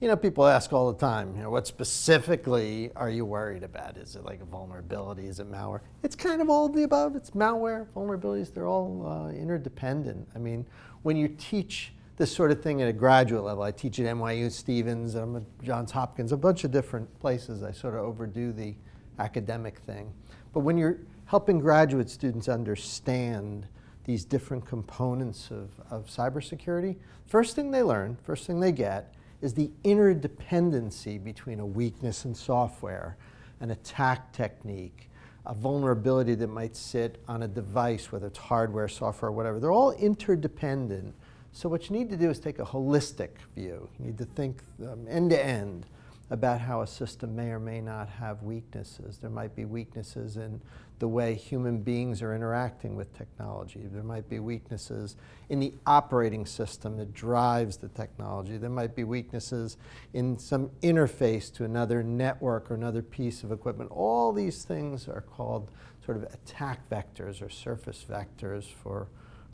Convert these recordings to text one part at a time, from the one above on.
People ask all the time, what specifically are you worried about? Is it like a vulnerability? Is it malware? It's kind of all of the above. It's malware, vulnerabilities, they're all interdependent. I mean, when you teach this sort of thing at a graduate level, I teach at NYU, Stevens, I'm at Johns Hopkins, a bunch of different places. I sort of overdo the academic thing. But when you're helping graduate students understand these different components of cybersecurity, first thing they learn, first thing they get, is the interdependency between a weakness in software, an attack technique, a vulnerability that might sit on a device, whether it's hardware, software, whatever. They're all interdependent. So what you need to do is take a holistic view. You need to think end to end about how a system may or may not have weaknesses. There might be weaknesses in the way human beings are interacting with technology. There might be weaknesses in the operating system that drives the technology. There might be weaknesses in some interface to another network or another piece of equipment. All these things are called sort of attack vectors or surface vectors for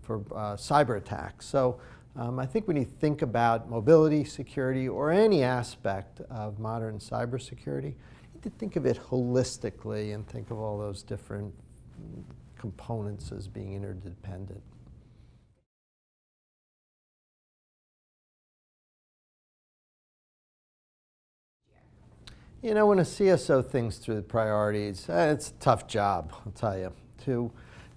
cyber attacks. So I think when you think about mobility, security, or any aspect of modern cybersecurity, you need to think of it holistically and think of all those different components as being interdependent. When a CSO thinks through the priorities, it's a tough job, I'll tell you,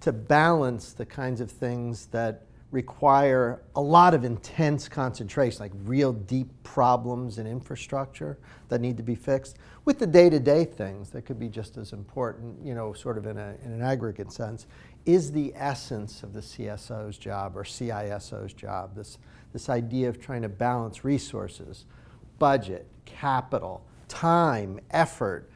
to balance the kinds of things that require a lot of intense concentration, like real deep problems in infrastructure that need to be fixed, with the day-to-day things that could be just as important, sort of in an aggregate sense, is the essence of the CSO's job or CISO's job, this idea of trying to balance resources, budget, capital, time, effort,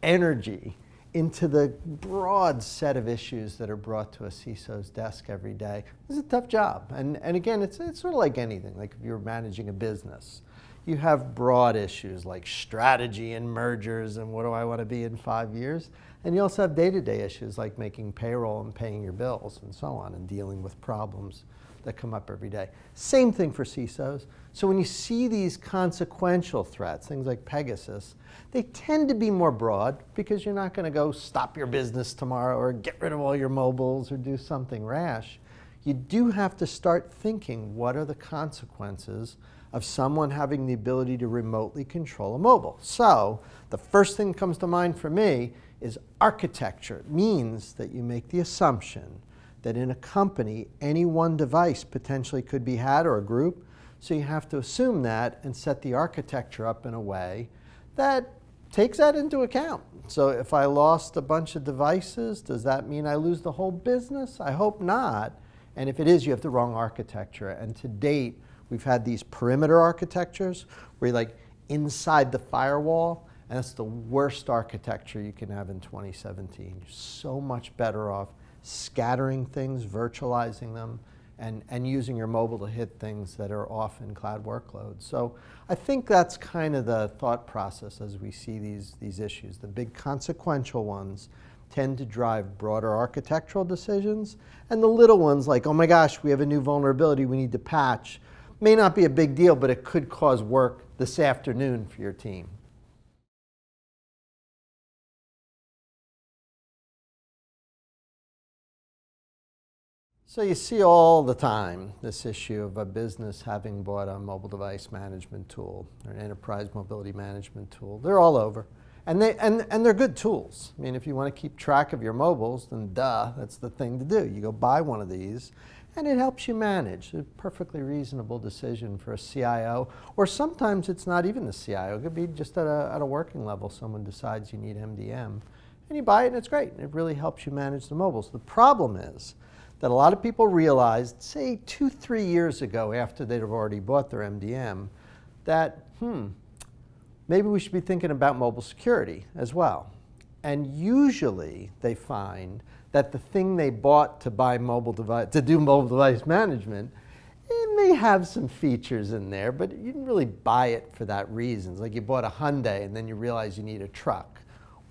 energy, into the broad set of issues that are brought to a CISO's desk every day. It's a tough job. And again, it's sort of like anything, like if you're managing a business. You have broad issues like strategy and mergers and what do I want to be in 5 years? And you also have day-to-day issues like making payroll and paying your bills and so on and dealing with problems that come up every day. Same thing for CISOs. So when you see these consequential threats, things like Pegasus, they tend to be more broad because you're not going to go stop your business tomorrow or get rid of all your mobiles or do something rash. You do have to start thinking, what are the consequences of someone having the ability to remotely control a mobile? So the first thing that comes to mind for me is architecture. It means that you make the assumption that in a company, any one device potentially could be had, or a group. So you have to assume that and set the architecture up in a way that takes that into account. So if I lost a bunch of devices, does that mean I lose the whole business? I hope not. And if it is, you have the wrong architecture. And to date, we've had these perimeter architectures where you're like inside the firewall, and that's the worst architecture you can have in 2017. You're so much better off scattering things, virtualizing them, and using your mobile to hit things that are often cloud workloads. So I think that's kind of the thought process as we see these issues. The big consequential ones tend to drive broader architectural decisions, and the little ones like, oh my gosh, we have a new vulnerability we need to patch, may not be a big deal, but it could cause work this afternoon for your team. So you see all the time this issue of a business having bought a mobile device management tool or an enterprise mobility management tool. They're all over. And they're good tools. I mean, if you want to keep track of your mobiles, then duh, that's the thing to do. You go buy one of these, and it helps you manage. It's a perfectly reasonable decision for a CIO, or sometimes it's not even the CIO. It could be just at a working level. Someone decides you need MDM, and you buy it, and it's great. It really helps you manage the mobiles. The problem is that a lot of people realized, say 2-3 years ago, after they'd have already bought their MDM, that maybe we should be thinking about mobile security as well. And usually they find that the thing they bought to buy to do mobile device management, it may have some features in there, but you didn't really buy it for that reason. It's like you bought a Hyundai and then you realize you need a truck.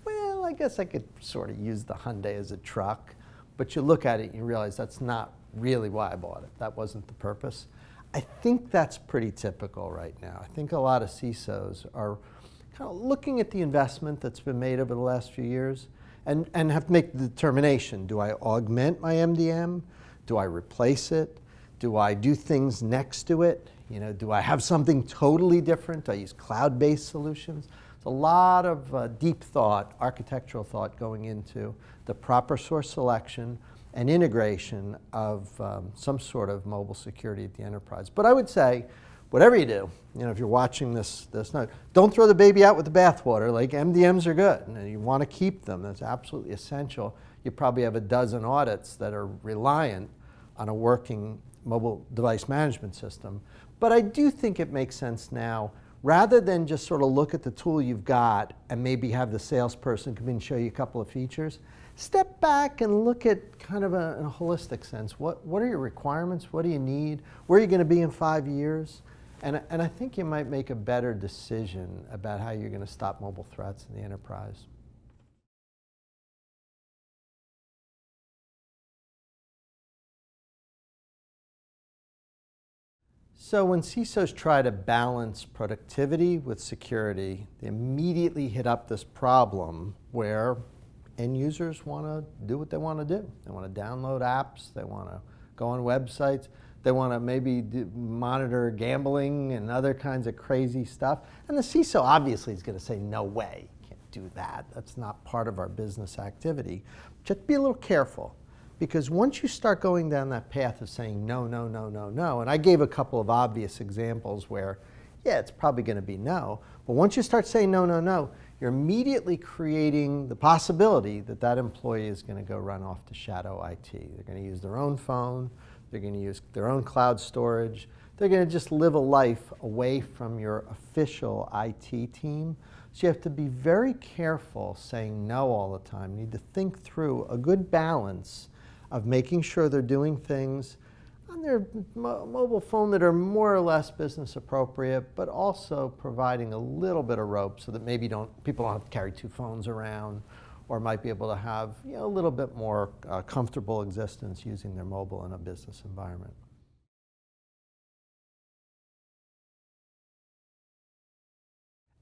Well, I guess I could sort of use the Hyundai as a truck, but you look at it and you realize that's not really why I bought it. That wasn't the purpose. I think that's pretty typical right now. I think a lot of CISOs are kind of looking at the investment that's been made over the last few years and have to make the determination. Do I augment my MDM? Do I replace it? Do I do things next to it? Do I have something totally different? Do I use cloud-based solutions? There's a lot of deep thought, architectural thought going into the proper source selection and integration of some sort of mobile security at the enterprise. But I would say, whatever you do, if you're watching this note, don't throw the baby out with the bathwater. Like, MDMs are good, and you want to keep them. That's absolutely essential. You probably have a dozen audits that are reliant on a working mobile device management system. But I do think it makes sense now, rather than just sort of look at the tool you've got and maybe have the salesperson come in and show you a couple of features, step back and look at kind of in a holistic sense. What are your requirements? What do you need? Where are you going to be in 5 years? And I think you might make a better decision about how you're going to stop mobile threats in the enterprise. So when CISOs try to balance productivity with security, they immediately hit up this problem where end users want to do what they want to do. They want to download apps, they want to go on websites, they want to maybe monitor gambling and other kinds of crazy stuff. And the CISO obviously is going to say, no way, you can't do that. That's not part of our business activity. Just be a little careful. Because once you start going down that path of saying no, no, no, no, no, and I gave a couple of obvious examples where, yeah, it's probably going to be no, but once you start saying no, no, no, you're immediately creating the possibility that that employee is going to go run off to shadow IT. They're going to use their own phone, they're going to use their own cloud storage, they're going to just live a life away from your official IT team. So you have to be very careful saying no all the time. You need to think through a good balance of making sure they're doing things on their mobile phone that are more or less business appropriate, but also providing a little bit of rope so that maybe people don't have to carry two phones around, or might be able to have a little bit more comfortable existence using their mobile in a business environment.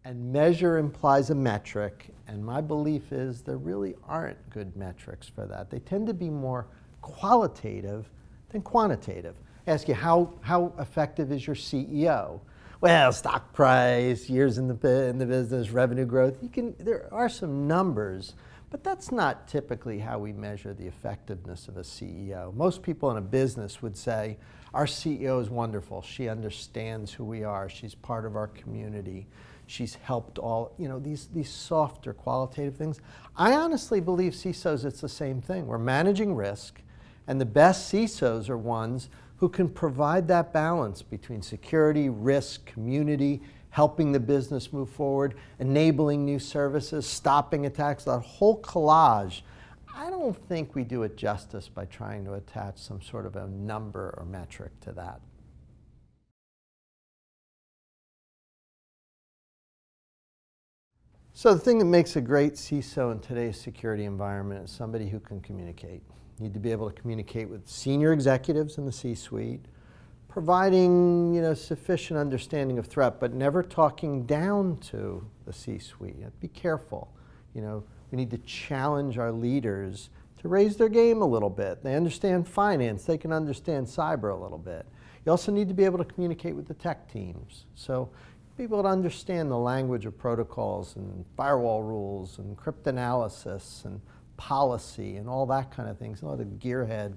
And measure implies a metric, and my belief is there really aren't good metrics for that. They tend to be more qualitative than quantitative. I ask you, how effective is your CEO? Well, stock price, years in the business, revenue growth. There are some numbers, but that's not typically how we measure the effectiveness of a CEO. Most people in a business would say, our CEO is wonderful. She understands who we are. She's part of our community. She's helped all, these softer qualitative things. I honestly believe CISOs, it's the same thing. We're managing risk, and the best CISOs are ones who can provide that balance between security, risk, community, helping the business move forward, enabling new services, stopping attacks, that whole collage. I don't think we do it justice by trying to attach some sort of a number or metric to that. So the thing that makes a great CISO in today's security environment is somebody who can communicate. You need to be able to communicate with senior executives in the C-suite, providing sufficient understanding of threat, but never talking down to the C-suite. Be careful. We need to challenge our leaders to raise their game a little bit. They understand finance. They can understand cyber a little bit. You also need to be able to communicate with the tech teams. So be able to understand the language of protocols and firewall rules and cryptanalysis and policy and all that kind of things, a lot of gearhead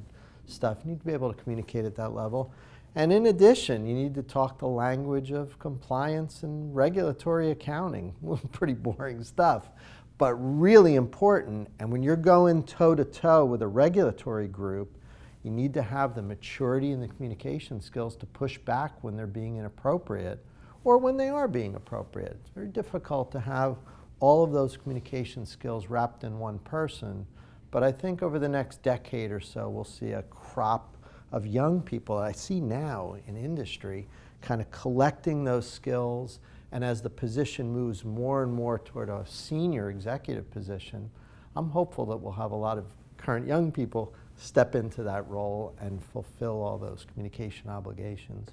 stuff. You need to be able to communicate at that level. And in addition, you need to talk the language of compliance and regulatory accounting. Pretty boring stuff, but really important. And when you're going toe-to-toe with a regulatory group, you need to have the maturity and the communication skills to push back when they're being inappropriate or when they are being appropriate. It's very difficult to have all of those communication skills wrapped in one person. But I think over the next decade or so, we'll see a crop of young people I see now in industry kind of collecting those skills. And as the position moves more and more toward a senior executive position, I'm hopeful that we'll have a lot of current young people step into that role and fulfill all those communication obligations.